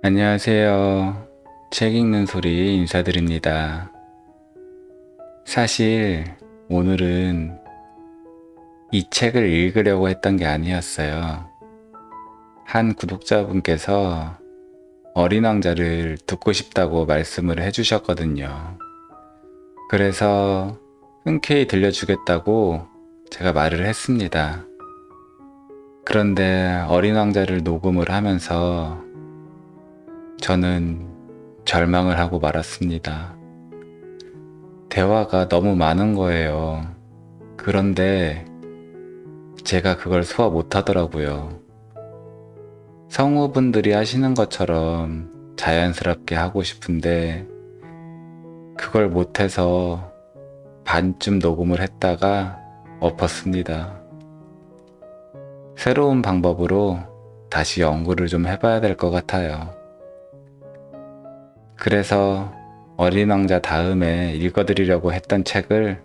안녕하세요. 책 읽는 소리 인사드립니다. 사실 오늘은 이 책을 읽으려고 했던 게 아니었어요. 한 구독자분께서 어린 왕자를 듣고 싶다고 말씀을 해주셨거든요. 그래서 흔쾌히 들려주겠다고 제가 말을 했습니다. 그런데 어린 왕자를 녹음을 하면서 저는 절망을 하고 말았습니다. 대화가 너무 많은 거예요. 그런데 제가 그걸 소화 못 하더라고요. 성우분들이 하시는 것처럼 자연스럽게 하고 싶은데 그걸 못해서 반쯤 녹음을 했다가 엎었습니다. 새로운 방법으로 다시 연구를 좀 해봐야 될 것 같아요. 그래서 어린 왕자 다음에 읽어드리려고 했던 책을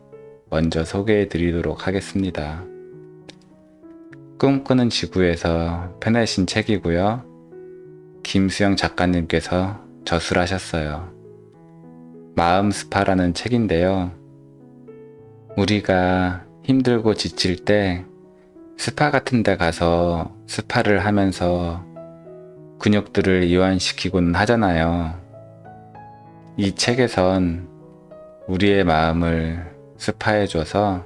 먼저 소개해 드리도록 하겠습니다. 꿈꾸는 지구에서 펴내신 책이고요. 김수영 작가님께서 저술하셨어요. 마음 스파라는 책인데요. 우리가 힘들고 지칠 때 스파 같은 데 가서 스파를 하면서 근육들을 이완시키고는 하잖아요. 이 책에선 우리의 마음을 스파해줘서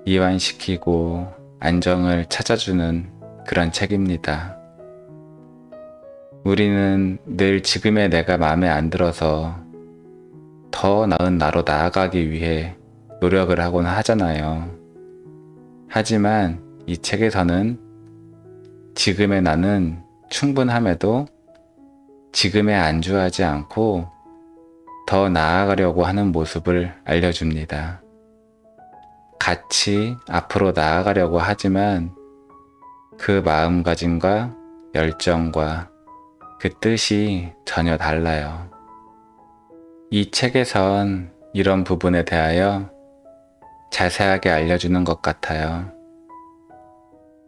이완시키고 안정을 찾아주는 그런 책입니다. 우리는 늘 지금의 내가 마음에 안 들어서 더 나은 나로 나아가기 위해 노력을 하곤 하잖아요. 하지만 이 책에서는 지금의 나는 충분함에도 지금에 안주하지 않고 더 나아가려고 하는 모습을 알려줍니다. 같이 앞으로 나아가려고 하지만 그 마음가짐과 열정과 그 뜻이 전혀 달라요. 이 책에선 이런 부분에 대하여 자세하게 알려주는 것 같아요.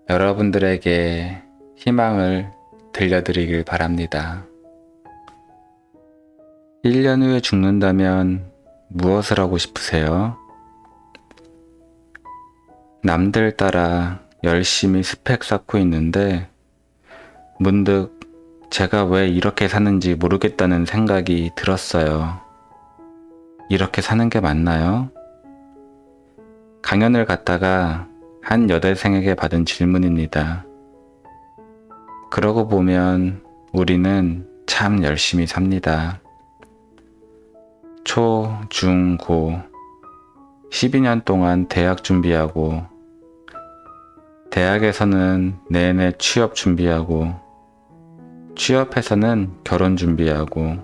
여러분들에게 희망을 들려드리길 바랍니다. 1년 후에 죽는다면 무엇을 하고 싶으세요? 남들 따라 열심히 스펙 쌓고 있는데 문득 제가 왜 이렇게 사는지 모르겠다는 생각이 들었어요. 이렇게 사는 게 맞나요? 강연을 갔다가 한 여대생에게 받은 질문입니다. 그러고 보면 우리는 참 열심히 삽니다. 초, 중, 고 12년 동안 대학 준비하고 대학에서는 내내 취업 준비하고 취업해서는 결혼 준비하고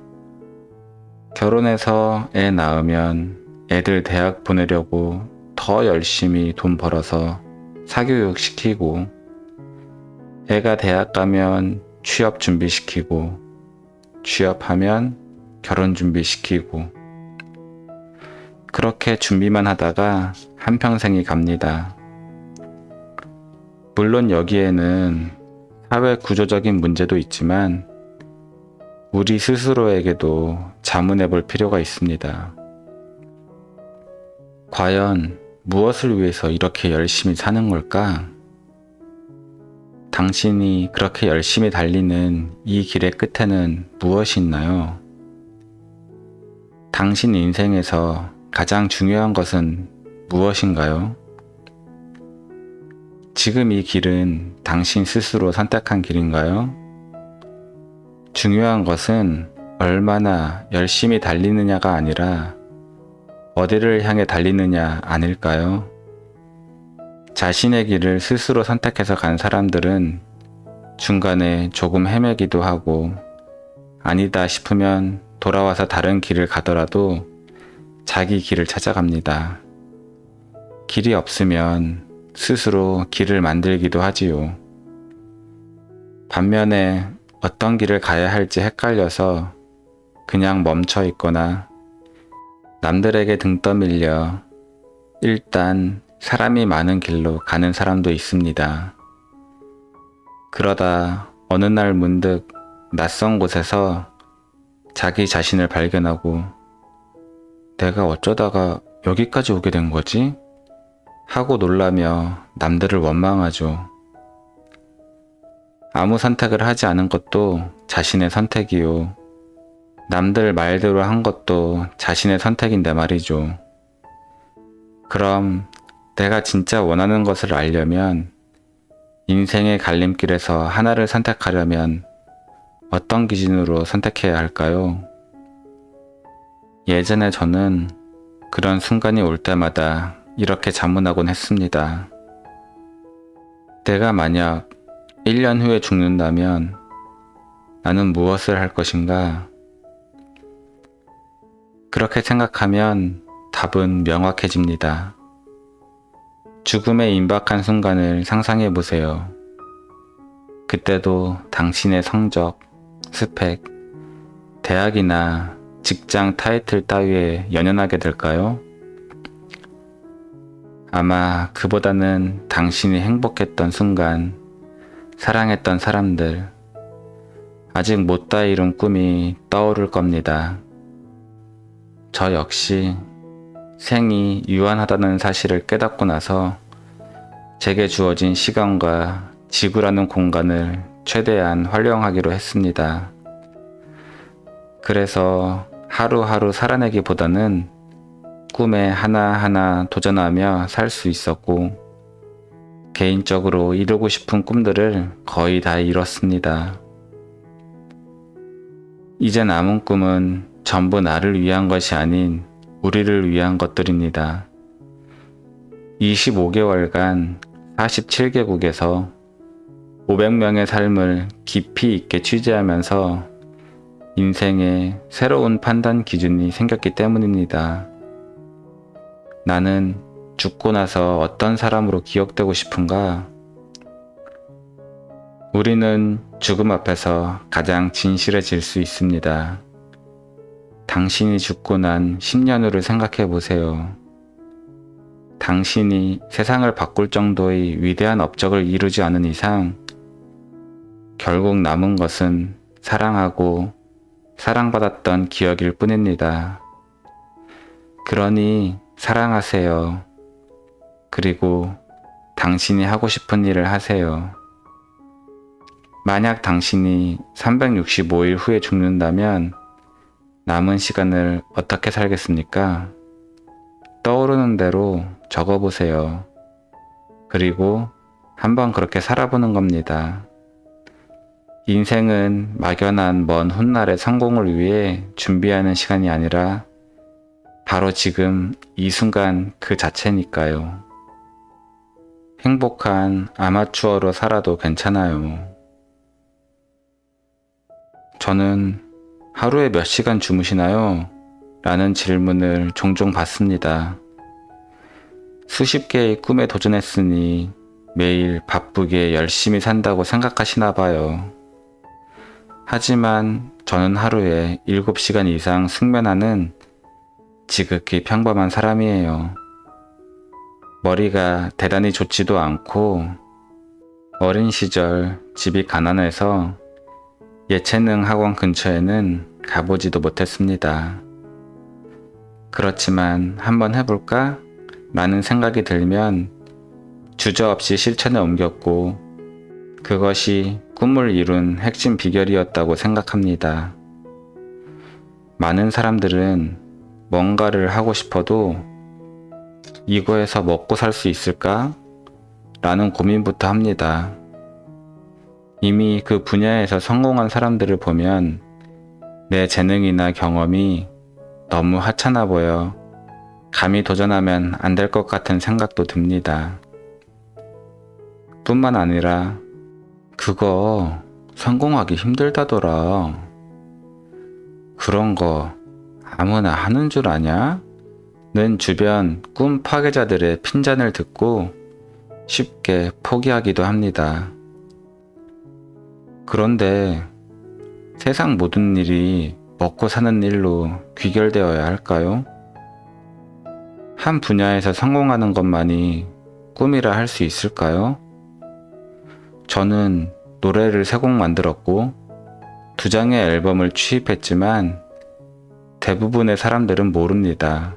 결혼해서 애 낳으면 애들 대학 보내려고 더 열심히 돈 벌어서 사교육 시키고 애가 대학 가면 취업 준비시키고 취업하면 결혼 준비시키고 그렇게 준비만 하다가 한평생이 갑니다. 물론 여기에는 사회 구조적인 문제도 있지만 우리 스스로에게도 자문해 볼 필요가 있습니다. 과연 무엇을 위해서 이렇게 열심히 사는 걸까? 당신이 그렇게 열심히 달리는 이 길의 끝에는 무엇이 있나요? 당신 인생에서 가장 중요한 것은 무엇인가요? 지금 이 길은 당신 스스로 선택한 길인가요? 중요한 것은 얼마나 열심히 달리느냐가 아니라 어디를 향해 달리느냐 아닐까요? 자신의 길을 스스로 선택해서 간 사람들은 중간에 조금 헤매기도 하고 아니다 싶으면 돌아와서 다른 길을 가더라도 자기 길을 찾아갑니다. 길이 없으면 스스로 길을 만들기도 하지요. 반면에 어떤 길을 가야 할지 헷갈려서 그냥 멈춰 있거나 남들에게 등 떠밀려 일단 사람이 많은 길로 가는 사람도 있습니다. 그러다 어느 날 문득 낯선 곳에서 자기 자신을 발견하고 내가 어쩌다가 여기까지 오게 된 거지? 하고 놀라며 남들을 원망하죠. 아무 선택을 하지 않은 것도 자신의 선택이요. 남들 말대로 한 것도 자신의 선택인데 말이죠. 그럼 내가 진짜 원하는 것을 알려면, 인생의 갈림길에서 하나를 선택하려면 어떤 기준으로 선택해야 할까요? 예전에 저는 그런 순간이 올 때마다 이렇게 자문하곤 했습니다. 내가 만약 1년 후에 죽는다면 나는 무엇을 할 것인가? 그렇게 생각하면 답은 명확해집니다. 죽음의 임박한 순간을 상상해 보세요. 그때도 당신의 성적, 스펙, 대학이나 직장 타이틀 따위에 연연하게 될까요? 아마 그보다는 당신이 행복했던 순간, 사랑했던 사람들, 아직 못다 이룬 꿈이 떠오를 겁니다. 저 역시 생이 유한하다는 사실을 깨닫고 나서 제게 주어진 시간과 지구라는 공간을 최대한 활용하기로 했습니다. 그래서 하루하루 살아내기보다는 꿈에 하나하나 도전하며 살 수 있었고, 개인적으로 이루고 싶은 꿈들을 거의 다 이뤘습니다. 이제 남은 꿈은 전부 나를 위한 것이 아닌 우리를 위한 것들입니다. 25개월간 47개국에서 500명의 삶을 깊이 있게 취재하면서 인생에 새로운 판단 기준이 생겼기 때문입니다. 나는 죽고 나서 어떤 사람으로 기억되고 싶은가? 우리는 죽음 앞에서 가장 진실해질 수 있습니다. 당신이 죽고 난 10년 후를 생각해 보세요. 당신이 세상을 바꿀 정도의 위대한 업적을 이루지 않은 이상 결국 남은 것은 사랑하고 사랑받았던 기억일 뿐입니다. 그러니 사랑하세요. 그리고 당신이 하고 싶은 일을 하세요. 만약 당신이 365일 후에 죽는다면 남은 시간을 어떻게 살겠습니까? 떠오르는 대로 적어보세요. 그리고 한번 그렇게 살아보는 겁니다. 인생은 막연한 먼 훗날의 성공을 위해 준비하는 시간이 아니라 바로 지금 이 순간 그 자체니까요. 행복한 아마추어로 살아도 괜찮아요. 저는 하루에 몇 시간 주무시나요? 라는 질문을 종종 받습니다. 수십 개의 꿈에 도전했으니 매일 바쁘게 열심히 산다고 생각하시나 봐요. 하지만 저는 하루에 7시간 이상 숙면하는 지극히 평범한 사람이에요. 머리가 대단히 좋지도 않고 어린 시절 집이 가난해서 예체능 학원 근처에는 가보지도 못했습니다. 그렇지만 한번 해볼까? 라는 생각이 들면 주저없이 실천에 옮겼고 그것이 꿈을 이룬 핵심 비결이었다고 생각합니다. 많은 사람들은 뭔가를 하고 싶어도 이거에서 먹고 살 수 있을까? 라는 고민부터 합니다. 이미 그 분야에서 성공한 사람들을 보면 내 재능이나 경험이 너무 하찮아 보여 감히 도전하면 안 될 것 같은 생각도 듭니다. 뿐만 아니라 그거 성공하기 힘들다더라. 그런 거 아무나 하는 줄 아냐? 는 주변 꿈 파괴자들의 핀잔을 듣고 쉽게 포기하기도 합니다. 그런데 세상 모든 일이 먹고 사는 일로 귀결되어야 할까요? 한 분야에서 성공하는 것만이 꿈이라 할 수 있을까요? 저는 노래를 3곡 만들었고 2장의 앨범을 취입했지만 대부분의 사람들은 모릅니다.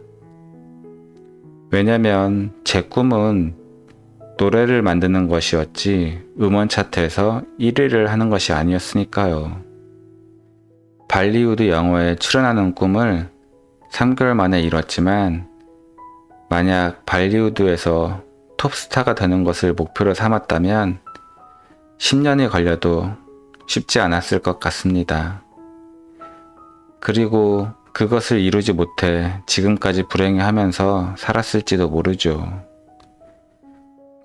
왜냐면 제 꿈은 노래를 만드는 것이었지 음원 차트에서 1위를 하는 것이 아니었으니까요. 발리우드 영화에 출연하는 꿈을 3개월 만에 이뤘지만 만약 발리우드에서 톱스타가 되는 것을 목표로 삼았다면 10년이 걸려도 쉽지 않았을 것 같습니다. 그리고 그것을 이루지 못해 지금까지 불행해하면서 살았을지도 모르죠.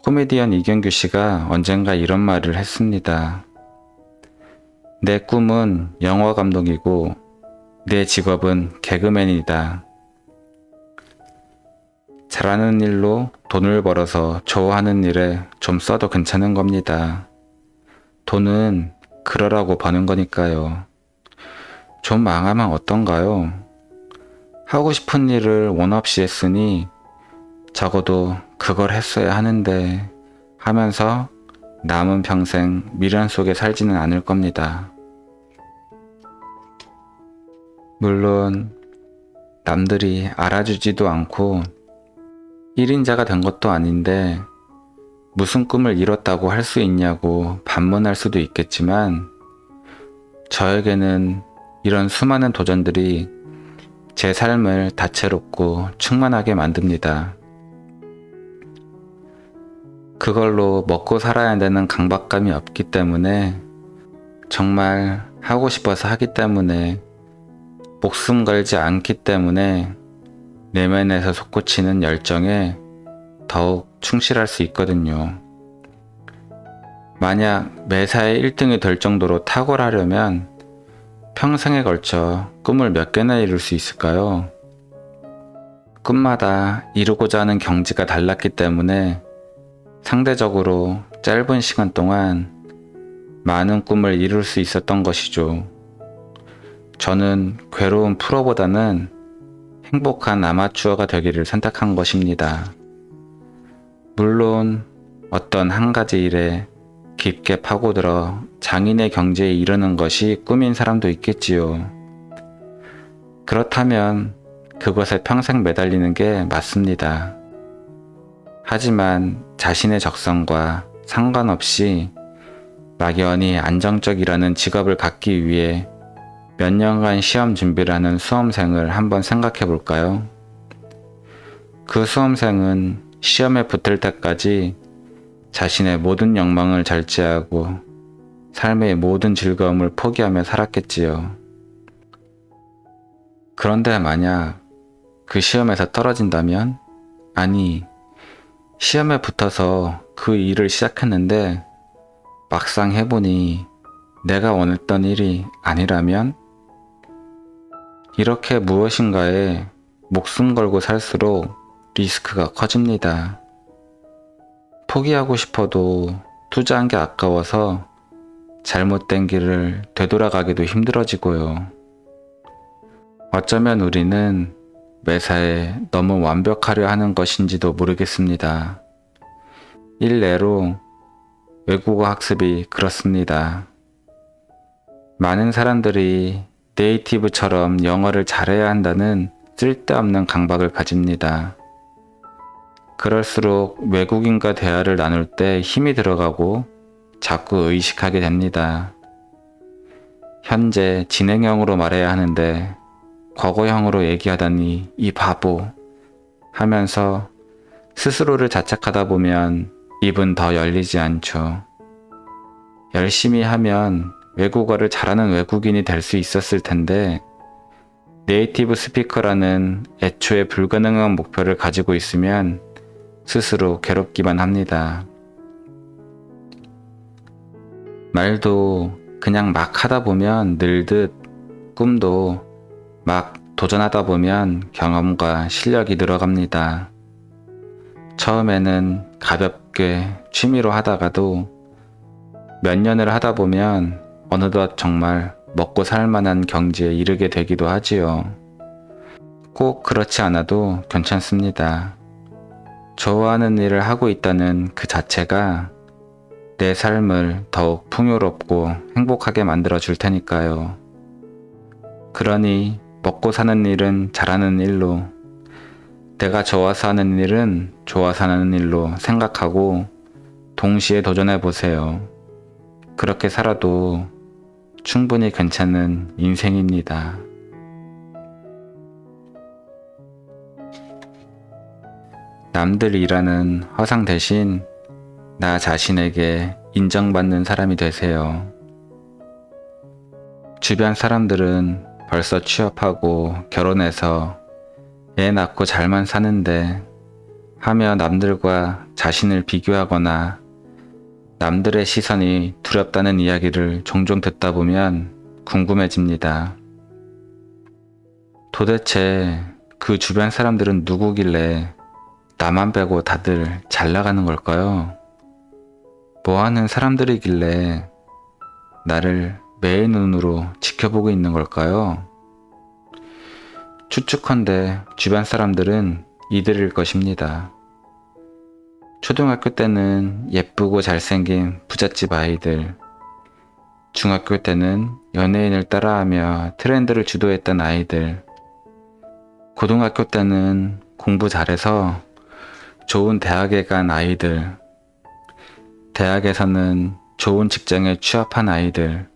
코미디언 이경규 씨가 언젠가 이런 말을 했습니다. 내 꿈은 영화 감독이고 내 직업은 개그맨이다. 잘하는 일로 돈을 벌어서 좋아하는 일에 좀 써도 괜찮은 겁니다. 돈은 그러라고 버는 거니까요. 좀 망하면 어떤가요? 하고 싶은 일을 원 없이 했으니 적어도 그걸 했어야 하는데 하면서 남은 평생 미련 속에 살지는 않을 겁니다. 물론 남들이 알아주지도 않고 1인자가 된 것도 아닌데 무슨 꿈을 이뤘다고 할 수 있냐고 반문할 수도 있겠지만 저에게는 이런 수많은 도전들이 제 삶을 다채롭고 충만하게 만듭니다. 그걸로 먹고 살아야 되는 강박감이 없기 때문에 정말 하고 싶어서 하기 때문에 목숨 걸지 않기 때문에 내면에서 솟구치는 열정에 더욱 충실할 수 있거든요. 만약 매사에 1등이 될 정도로 탁월하려면 평생에 걸쳐 꿈을 몇 개나 이룰 수 있을까요? 꿈마다 이루고자 하는 경지가 달랐기 때문에 상대적으로 짧은 시간 동안 많은 꿈을 이룰 수 있었던 것이죠. 저는 괴로운 프로보다는 행복한 아마추어가 되기를 선택한 것입니다. 물론 어떤 한 가지 일에 깊게 파고들어 장인의 경지에 이르는 것이 꿈인 사람도 있겠지요. 그렇다면 그것에 평생 매달리는 게 맞습니다. 하지만 자신의 적성과 상관없이 막연히 안정적이라는 직업을 갖기 위해 몇 년간 시험 준비를 하는 수험생을 한번 생각해 볼까요? 그 수험생은 시험에 붙을 때까지 자신의 모든 욕망을 절제하고 삶의 모든 즐거움을 포기하며 살았겠지요. 그런데 만약 그 시험에서 떨어진다면? 아니, 시험에 붙어서 그 일을 시작했는데 막상 해보니 내가 원했던 일이 아니라면? 이렇게 무엇인가에 목숨 걸고 살수록 리스크가 커집니다. 포기하고 싶어도 투자한 게 아까워서 잘못된 길을 되돌아가기도 힘들어지고요. 어쩌면 우리는 매사에 너무 완벽하려 하는 것인지도 모르겠습니다. 일례로 외국어 학습이 그렇습니다. 많은 사람들이 네이티브처럼 영어를 잘해야 한다는 쓸데없는 강박을 가집니다. 그럴수록 외국인과 대화를 나눌 때 힘이 들어가고 자꾸 의식하게 됩니다. 현재 진행형으로 말해야 하는데 과거형으로 얘기하다니 이 바보 하면서 스스로를 자책하다 보면 입은 더 열리지 않죠. 열심히 하면 외국어를 잘하는 외국인이 될 수 있었을 텐데 네이티브 스피커라는 애초에 불가능한 목표를 가지고 있으면 스스로 괴롭기만 합니다. 말도 그냥 막 하다 보면 늘듯 꿈도 막 도전하다 보면 경험과 실력이 늘어갑니다. 처음에는 가볍게 취미로 하다가도 몇 년을 하다 보면 어느덧 정말 먹고 살 만한 경지에 이르게 되기도 하지요. 꼭 그렇지 않아도 괜찮습니다. 좋아하는 일을 하고 있다는 그 자체가 내 삶을 더욱 풍요롭고 행복하게 만들어 줄 테니까요. 그러니 먹고 사는 일은 잘하는 일로, 내가 좋아서 하는 일은 좋아서 하는 일로 생각하고 동시에 도전해 보세요. 그렇게 살아도 충분히 괜찮은 인생입니다. 남들 일하는 허상 대신 나 자신에게 인정받는 사람이 되세요. 주변 사람들은 벌써 취업하고 결혼해서 애 낳고 잘만 사는데 하며 남들과 자신을 비교하거나 남들의 시선이 두렵다는 이야기를 종종 듣다 보면 궁금해집니다. 도대체 그 주변 사람들은 누구길래 나만 빼고 다들 잘 나가는 걸까요? 뭐 하는 사람들이길래 나를 매의 눈으로 지켜보고 있는 걸까요? 추측컨대 주변 사람들은 이들일 것입니다. 초등학교 때는 예쁘고 잘생긴 부잣집 아이들, 중학교 때는 연예인을 따라하며 트렌드를 주도했던 아이들, 고등학교 때는 공부 잘해서 좋은 대학에 간 아이들, 대학에서는 좋은 직장에 취업한 아이들,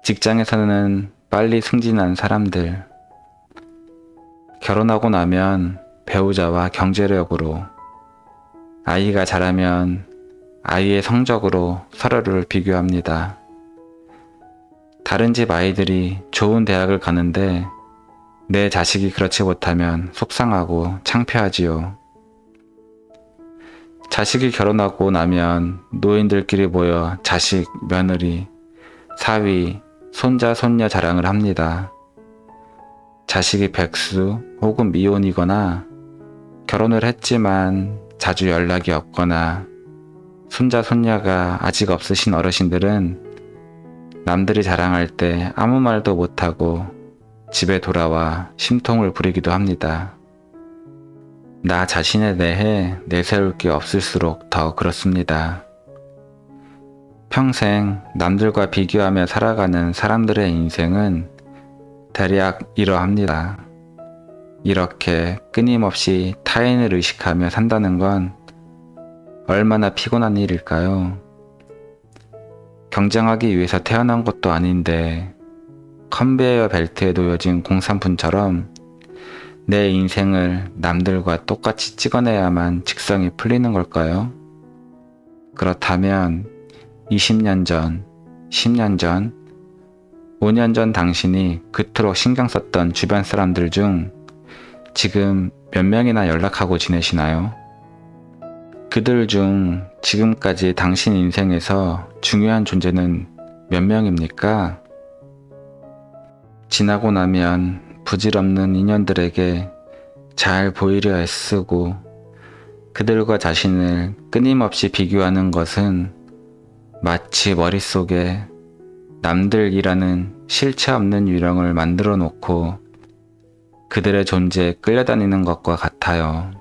직장에서는 빨리 승진한 사람들, 결혼하고 나면 배우자와 경제력으로, 아이가 자라면 아이의 성적으로 서로를 비교합니다. 다른 집 아이들이 좋은 대학을 가는데 내 자식이 그렇지 못하면 속상하고 창피하지요. 자식이 결혼하고 나면 노인들끼리 모여 자식, 며느리, 사위, 손자, 손녀 자랑을 합니다. 자식이 백수 혹은 미혼이거나 결혼을 했지만 자주 연락이 없거나 손자, 손녀가 아직 없으신 어르신들은 남들이 자랑할 때 아무 말도 못하고 집에 돌아와 심통을 부리기도 합니다. 나 자신에 대해 내세울 게 없을수록 더 그렇습니다. 평생 남들과 비교하며 살아가는 사람들의 인생은 대략 이러합니다. 이렇게 끊임없이 타인을 의식하며 산다는 건 얼마나 피곤한 일일까요? 경쟁하기 위해서 태어난 것도 아닌데 컨베이어 벨트에 놓여진 공산품처럼 내 인생을 남들과 똑같이 찍어내야만 직성이 풀리는 걸까요? 그렇다면 20년 전, 10년 전, 5년 전 당신이 그토록 신경 썼던 주변 사람들 중 지금 몇 명이나 연락하고 지내시나요? 그들 중 지금까지 당신 인생에서 중요한 존재는 몇 명입니까? 지나고 나면 부질없는 인연들에게 잘 보이려 애쓰고 그들과 자신을 끊임없이 비교하는 것은 마치 머릿속에 남들이라는 실체 없는 유령을 만들어 놓고 그들의 존재에 끌려다니는 것과 같아요.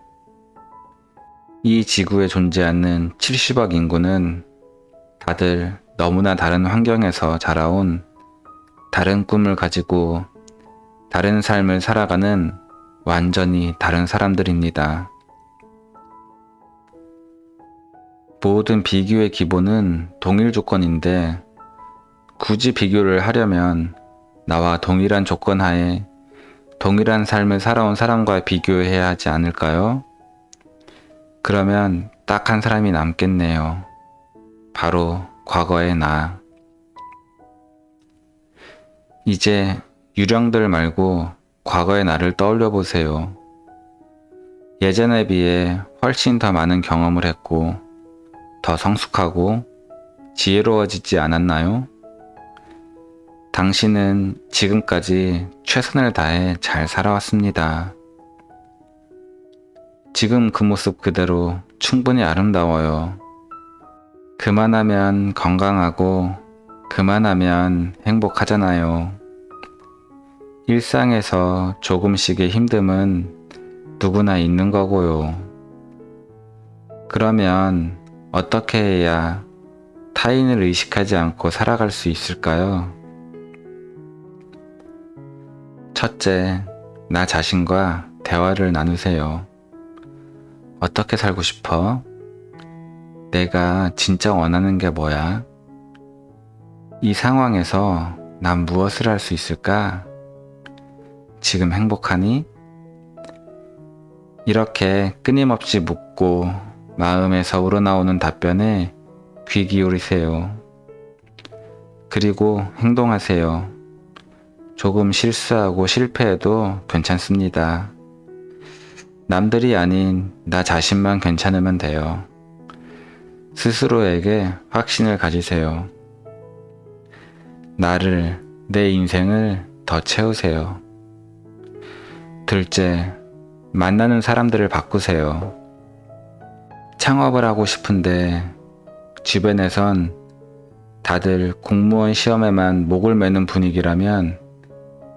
이 지구에 존재하는 70억 인구는 다들 너무나 다른 환경에서 자라온 다른 꿈을 가지고 다른 삶을 살아가는 완전히 다른 사람들입니다. 모든 비교의 기본은 동일 조건인데 굳이 비교를 하려면 나와 동일한 조건 하에 동일한 삶을 살아온 사람과 비교해야 하지 않을까요? 그러면 딱 한 사람이 남겠네요. 바로 과거의 나. 이제 유령들 말고 과거의 나를 떠올려 보세요. 예전에 비해 훨씬 더 많은 경험을 했고 더 성숙하고 지혜로워지지 않았나요? 당신은 지금까지 최선을 다해 잘 살아왔습니다. 지금 그 모습 그대로 충분히 아름다워요. 그만하면 건강하고 그만하면 행복하잖아요. 일상에서 조금씩의 힘듦은 누구나 있는 거고요. 그러면 어떻게 해야 타인을 의식하지 않고 살아갈 수 있을까요? 첫째, 나 자신과 대화를 나누세요. 어떻게 살고 싶어? 내가 진짜 원하는 게 뭐야? 이 상황에서 난 무엇을 할 수 있을까? 지금 행복하니? 이렇게 끊임없이 묻고 마음에서 우러나오는 답변에 귀 기울이세요. 그리고 행동하세요. 조금 실수하고 실패해도 괜찮습니다. 남들이 아닌 나 자신만 괜찮으면 돼요. 스스로에게 확신을 가지세요. 나를, 내 인생을 더 채우세요. 둘째, 만나는 사람들을 바꾸세요. 창업을 하고 싶은데 주변에선 다들 공무원 시험에만 목을 매는 분위기라면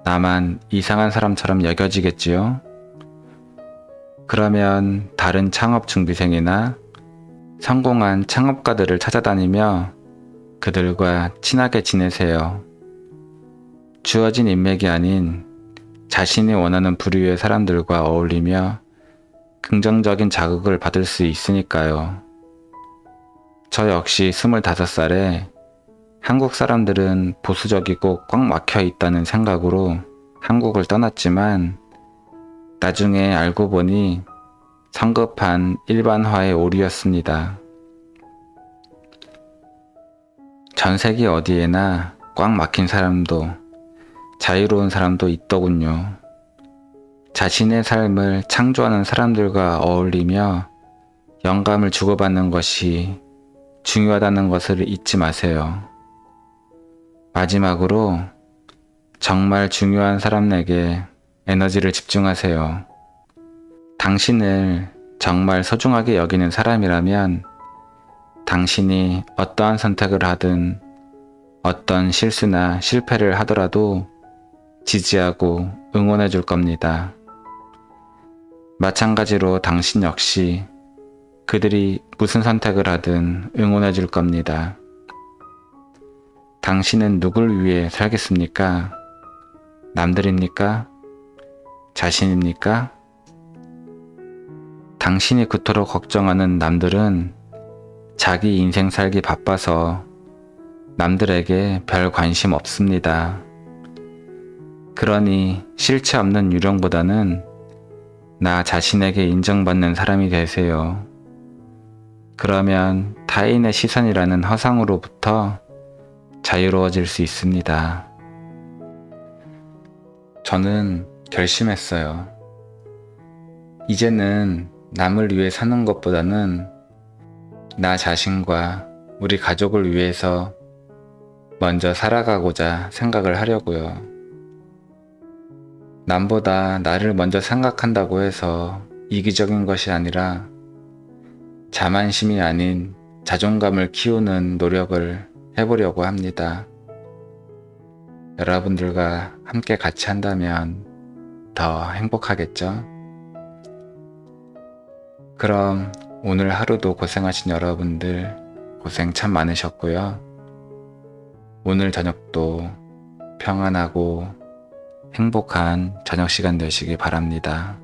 나만 이상한 사람처럼 여겨지겠지요? 그러면 다른 창업 준비생이나 성공한 창업가들을 찾아다니며 그들과 친하게 지내세요. 주어진 인맥이 아닌 자신이 원하는 부류의 사람들과 어울리며 긍정적인 자극을 받을 수 있으니까요. 저 역시 25살에 한국 사람들은 보수적이고 꽉 막혀 있다는 생각으로 한국을 떠났지만 나중에 알고 보니 성급한 일반화의 오류였습니다. 전 세계 어디에나 꽉 막힌 사람도 자유로운 사람도 있더군요. 자신의 삶을 창조하는 사람들과 어울리며 영감을 주고받는 것이 중요하다는 것을 잊지 마세요. 마지막으로 정말 중요한 사람에게 에너지를 집중하세요. 당신을 정말 소중하게 여기는 사람이라면 당신이 어떠한 선택을 하든 어떤 실수나 실패를 하더라도 지지하고 응원해 줄 겁니다. 마찬가지로 당신 역시 그들이 무슨 선택을 하든 응원해 줄 겁니다. 당신은 누굴 위해 살겠습니까? 남들입니까? 자신입니까? 당신이 그토록 걱정하는 남들은 자기 인생 살기 바빠서 남들에게 별 관심 없습니다. 그러니 실체 없는 유령보다는 나 자신에게 인정받는 사람이 되세요. 그러면 타인의 시선이라는 허상으로부터 자유로워질 수 있습니다. 저는 결심했어요. 이제는 남을 위해 사는 것보다는 나 자신과 우리 가족을 위해서 먼저 살아가고자 생각을 하려고요. 남보다 나를 먼저 생각한다고 해서 이기적인 것이 아니라 자만심이 아닌 자존감을 키우는 노력을 해보려고 합니다. 여러분들과 함께 같이 한다면 더 행복하겠죠? 그럼 오늘 하루도 고생하신 여러분들 고생 참 많으셨고요. 오늘 저녁도 평안하고 행복한 저녁 시간 되시기 바랍니다.